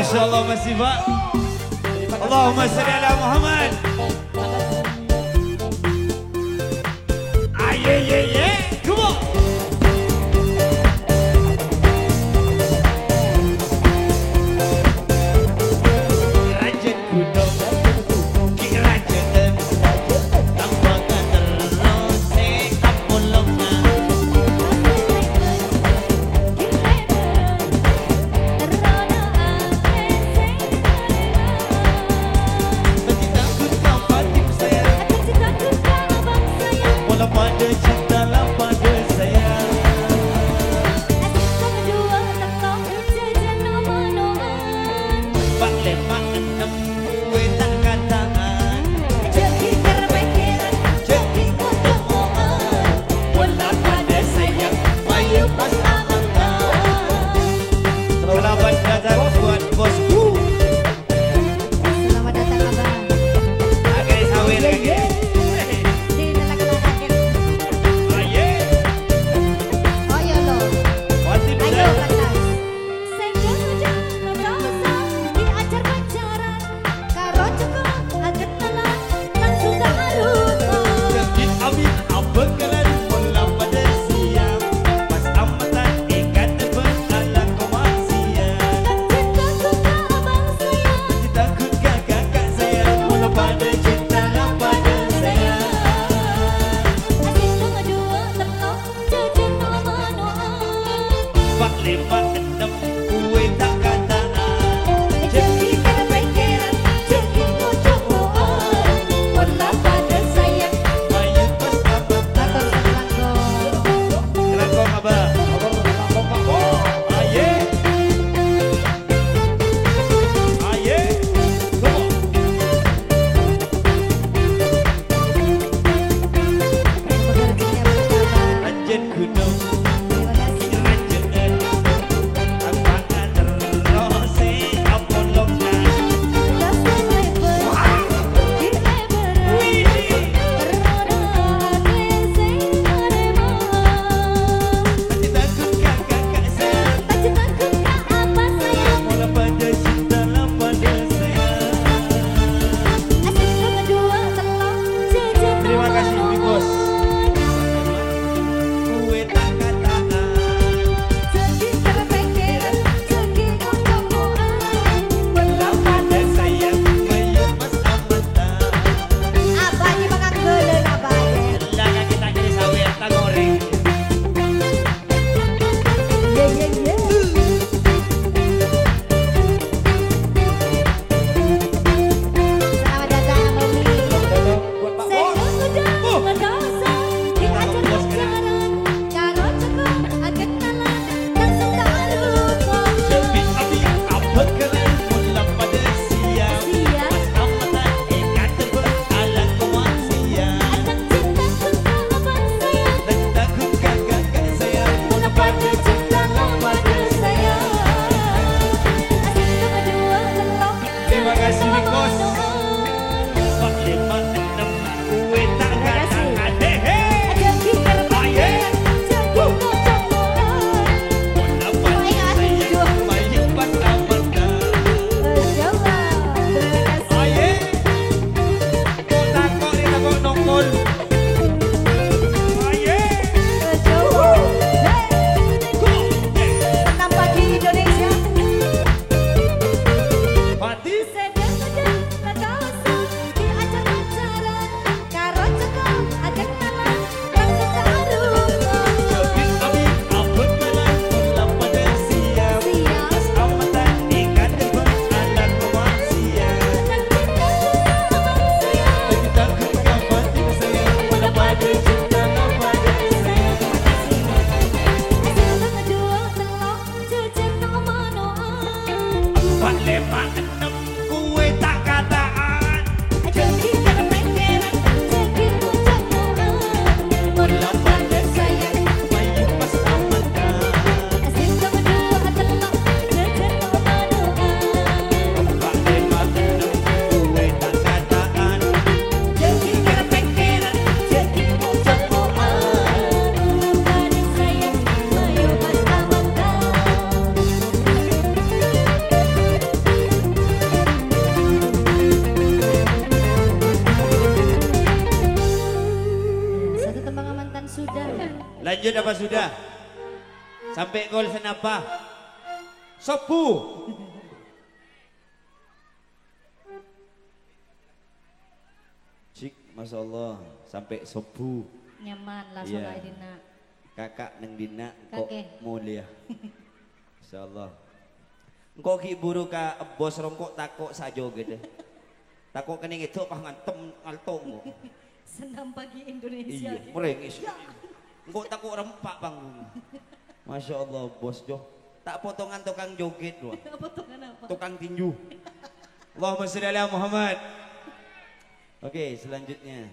Masya Allah masih Pak. Allahumma salli ala Muhammad. Aye ye ye, come on. Rajen kuno, kirajen tanpa terus sekapulungna. Pada cinta lah pada saya. Pak lima enam kue tak kataan. Jadi terpikiran, jadi ketemuan. Wala pada saya, mayu pas amangan. Selamat datang buat bosku. Selamat datang abang. Agak sawi lagi. Lima enam kue tak kataan. Jadi terpikiran, jadi ketemuan. Wala pada saya, mayu pas amangan. Kelangkong abah. Aye. Aye. Rajen gunung. Sudah. Lanjut apa sudah? Sampai gol senapa? Sopu. Cik, Masya Allah, sampai sopu. Nyaman lah Iya. solai dina. Kakak neng dina kok Kakek. mulia. Masya Allah. Engkau ki buru ka bos rongkok takok sajo gitu. Takok kening itu apa ngantem ngaltong kok. Senam pagi Indonesia. Iya, merengis. Engkau takok rempak bang. Masya Allah bos Jo. Tak potongan tukang joget doang. Potongan apa? Tukang tinju. Allahumma sholli ala Muhammad. Oke, selanjutnya.